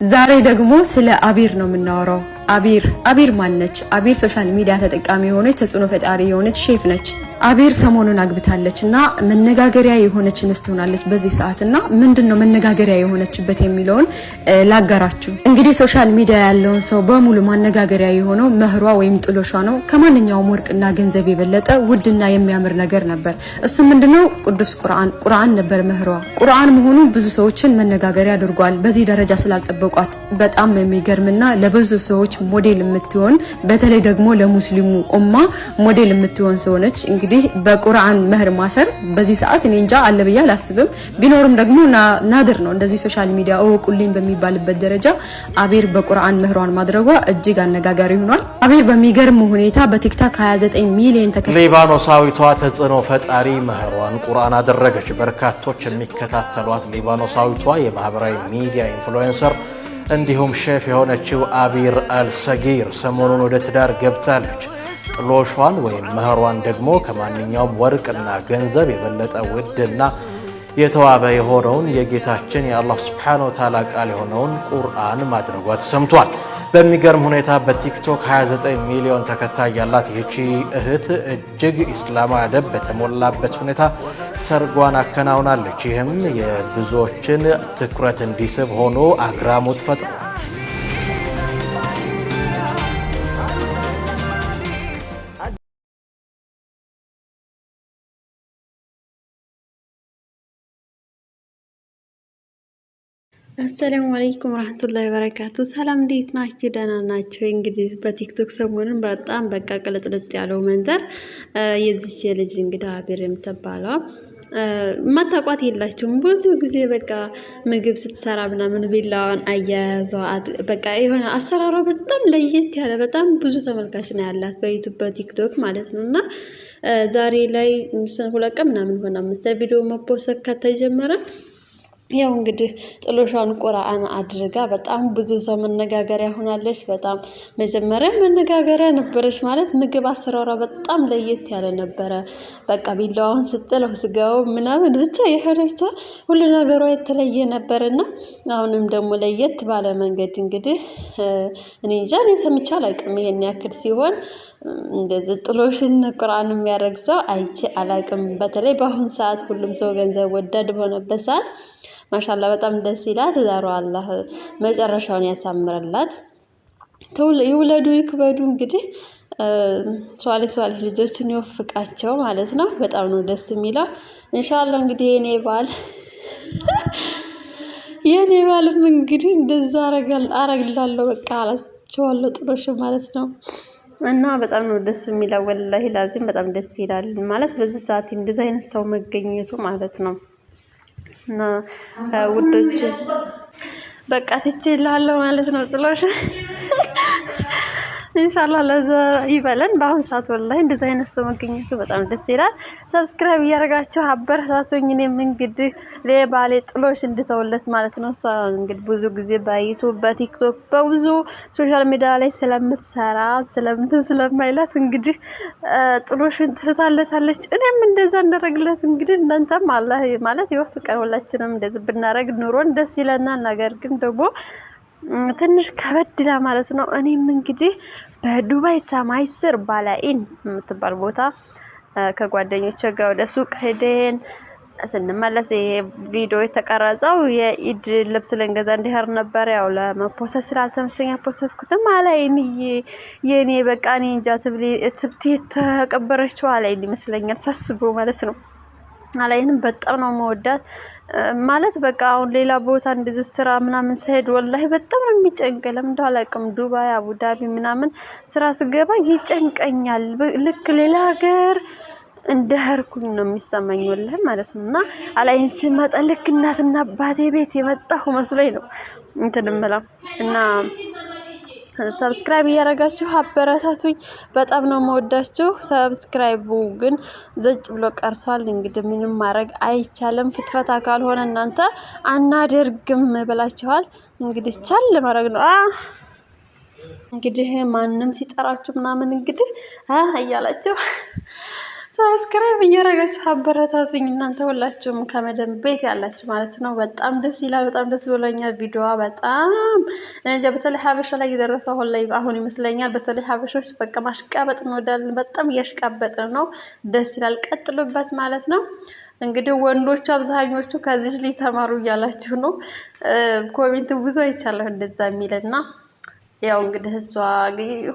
ዛሬ ደግሞ ስለ አቢር ነው የምናወራው። አቢር ማነች? አቢር ሶሻል ሚዲያ ተጠቃሚ የሆነች ተጽዕኖ ፈጣሪ የሆነች ሼፍ ነች። አቢር ሰሞኑን አግብታለችና መነጋገሪያ የሆነች እንስት ሆናለች በዚህ ሰዓትና ምንድነው መነጋገሪያ የሆነችበት የሚለውን ላጋራችሁ። እንግዲህ ሶሻል ሚዲያ ያለውን ሰው በሙሉ ማነጋገሪያ የሆነው መህሯ ወይም ጥሎሿ ነው። ከማንኛውም ወርቅና ገንዘብ የበለጠ ውድና የሚያምር ነገር ነበር። እሱ ምንድነው? ቅዱስ ቁርአን ነበር መህሯ። ቁርአን መሆኑ ብዙ ሰዎችን መነጋገሪያ አድርጓል። በዚህ ደረጃ ስላልጠበቋት በጣም የሚገርምና ለብዙ ሰዎች ሞዴል የምትሆን በተለይ ደግሞ ለሙስሊሙ ኡማ ሞዴል የምትሆን ሰው ነች። እንግዲህ በቁርአን መህር ማሰር በዚህ ሰዓት እኔ እንጃ አለ ብዬ አላስብም። ቢኖርም ደግሞ ናድር ነው። እንደዚህ ሶሻል ሚዲያ እወቁልኝ በሚባልበት ደረጃ አቢር በቁርአን መህሯን ማድረጓ እጅግ አነጋጋሪ ሆኗል። አቢር በሚገርም ሁኔታ በቲክቶክ 29 ሚሊዮን ሊባኖሳዊቷ ተጽዕኖ ፈጣሪ መህሯን ቁርአን አደረገች። በርካቶች የሚከታተሏት ሊባኖሳዊቷ የማህበራዊ ሚዲያ ኢንፍሉዌንሰር እንዲሁም ሼፍ የሆነችው አቢር አልሰጊር ሰሞኑን ወደ ትዳር ገብታለች። ጥሎሿን ወይም መህሯን ደግሞ ከማንኛውም ወርቅና ገንዘብ የበለጠ ውድና የተዋበ የሆነውን የጌታችን የአላህ ሱብሓነሁ ወተዓላ ቃል የሆነውን ቁርአን ማድረጓ ተሰምቷል። በሚገርም ሁኔታ በቲክቶክ 29 ሚሊዮን ተከታይ ያላት ይህቺ እህት እጅግ ኢስላማዊ አደብ በተሞላበት ሁኔታ ሰርጓን አከናውናለች። ይህም የብዙዎችን ትኩረት እንዲስብ ሆኖ አግራሞት ፈጥሯል። አሰላሙ አለይኩም ወራህመቱላሂ ወበረካቱ። ሰላም እንዴት ናችሁ? ደህና ናችሁ? እንግዲህ በቲክቶክ ሰሞኑን በጣም በቃ ቅልጥልጥ ያለው መንደር የዚች ልጅ እንግዲህ አቢር የምትባለው ማታቋት የላችሁም። ብዙ ጊዜ በቃ ምግብ ስትሰራ ምናምን ቢላዋን አያያዟ በቃ የሆነ አሰራሯ በጣም ለየት ያለ በጣም ብዙ ተመልካች ነው ያላት በዩቲዩብ በቲክቶክ ማለት ነውና ዛሬ ላይ 2 ቀን ምናምን ሆነ መሰል ቪዲዮ መፖሰት ከተጀመረ ያው እንግዲህ ጥሎሿን ቁርአን አድርጋ በጣም ብዙ ሰው መነጋገሪያ ሆናለች። በጣም መጀመሪያ መነጋገሪያ ነበረች ማለት ምግብ አሰራሯ በጣም ለየት ያለ ነበረ። በቃ ቢላዋን ስጥለው ስጋው ምናምን ብቻ የሆነ ብቻ ሁሉ ነገሯ የተለየ ነበርና አሁንም ደግሞ ለየት ባለ መንገድ እንግዲህ እኔ እንጃ እኔ ሰምቼ አላውቅም። ይሄን ያክል ሲሆን እንደዚህ ጥሎሽን ቁርአን የሚያደርግ ሰው አይቼ አላውቅም። በተለይ በአሁን ሰዓት ሁሉም ሰው ገንዘብ ወዳድ በሆነበት ሰዓት ማሻአላ በጣም ደስ ይላል። ትዳሯ አላህ መጨረሻውን ያሳምርላት። ይውለዱ ይክበዱ። እንግዲህ ሷሊህ ልጆችን ይወፍቃቸው ማለት ነው። በጣም ነው ደስ የሚለው። ኢንሻአላህ እንግዲህ የኔ ባልም እንግዲህ እንደዛ አረግላለሁ በቃ አላስቸዋለሁ ጥሎሽ ማለት ነው። እና በጣም ነው ደስ የሚለው ወላሂ ላዚም በጣም ደስ ይላል ማለት በዚህ ሰዓት እንደዚህ አይነት ሰው መገኘቱ ማለት ነው። እና ውዶች በቃ ትችላለህ ማለት ነው ጥሎሽ ኢንሻአላህ ለዛ ይበለን። በአሁን ሰዓት ወላሂ እንደዚህ አይነት ሰው መገኘቱ በጣም ደስ ይላል። ሰብስክራይብ እያደረጋችሁ አበረታቱኝ። እኔም እንግዲህ ለባሌ ጥሎሽ እንድተውለት ማለት ነው። እሷ እንግዲህ ብዙ ጊዜ በዩቲዩብ በቲክቶክ በብዙ ሶሻል ሚዲያ ላይ ስለምትሰራ ስለማይላት እንግዲህ ጥሎሽን ትልታለታለች። እኔም እንደዛ እንደረግለት እንግዲህ እናንተም አላህ ማለት ይወፍቀን። ሁላችንም እንደዚህ ብናረግ ኑሮን ደስ ይለናል። ነገር ግን ደግሞ ትንሽ ከበድላ ማለት ነው። እኔም እንግዲህ በዱባይ ሰማይ ስር ባላኢን የምትባል ቦታ ከጓደኞቼ ጋር ወደ ሱቅ ሄደን ስንመለስ ቪዲዮ የተቀረጸው የኢድ ልብስ ልንገዛ እንዲሄድ ነበር። ያው ለመፖሰት ስላልተመቸኝ ፖሰትኩትም አላይን የኔ በቃ እኔ እንጃ ትብቴ ተቀበረችው አላይን ይመስለኛል ሳስበው ማለት ነው። አላይንም በጣም ነው መወዳት ማለት በቃ አሁን ሌላ ቦታ እንደዚህ ስራ ምናምን ሰሄድ ወላሂ በጣም ነው የሚጨንቀኝ። ለምን እንደው አላውቅም። ዱባይ አቡዳቢ ምናምን ስራ ስገባ ይጨንቀኛል። ልክ ሌላ ሀገር እንደሄድኩኝ ነው የሚሰማኝ ወላሂ ማለት ነውና አላይን ስመጣ ልክ እናትና አባቴ ቤት የመጣሁ መስሎኝ ነው እንትን እምለው እና ሰብስክራይብ እያደረጋችሁ አበረታቱኝ። በጣም ነው የምወዳችሁ። ሰብስክራይቡ ግን ዘጭ ብሎ ቀርሷል። እንግዲህ ምንም ማድረግ አይቻልም። ፍትፈታ ካልሆነ እናንተ አናደርግም ብላችኋል። እንግዲህ ቻል ማድረግ ነው። እንግዲህ ማንንም ሲጠራችሁ ምናምን እንግዲህ እያላችሁ ሰብስክራይብ እያደረጋችሁ አበረታቱኝ እናንተ ሁላችሁም ከመደም ቤት ያላችሁ ማለት ነው። በጣም ደስ ይላል። በጣም ደስ ብሎኛል። ቪዲዮዋ በጣም እንጃ በተለይ ሀበሻ ላይ የደረሰው አሁን ይመስለኛል። በተለይ ሀበሾች በቃ ማሽቃበጥ እንወዳለን። በጣም እያሽቃበጠ ነው። ደስ ይላል። ቀጥሉበት ማለት ነው። እንግዲህ ወንዶቹ አብዛኞቹ ከዚህ ልጅ ተማሩ እያላችሁ ነው። ኮሜንት ብዙ አይቻለሁ እንደዛ የሚልና ያው እንግዲህ እሷ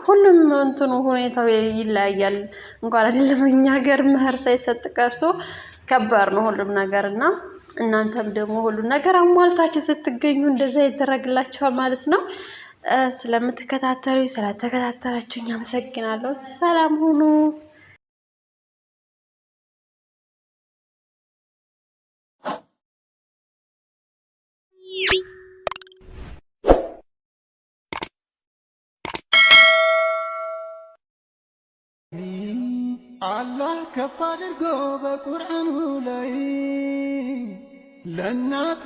ሁሉም እንትኑ ሁኔታው ይለያያል። እንኳን አይደለም እኛ ሀገር መህር ሳይሰጥ ቀርቶ ከባድ ነው ሁሉም ነገር እና እናንተም ደግሞ ሁሉን ነገር አሟልታችሁ ስትገኙ እንደዛ ይደረግላችኋል ማለት ነው። ስለተከታተላችሁኝ አመሰግናለሁ። ሰላም ሁኑ። አላህ ከፍ አድርጎ በቁርአኑ ላይ ለናት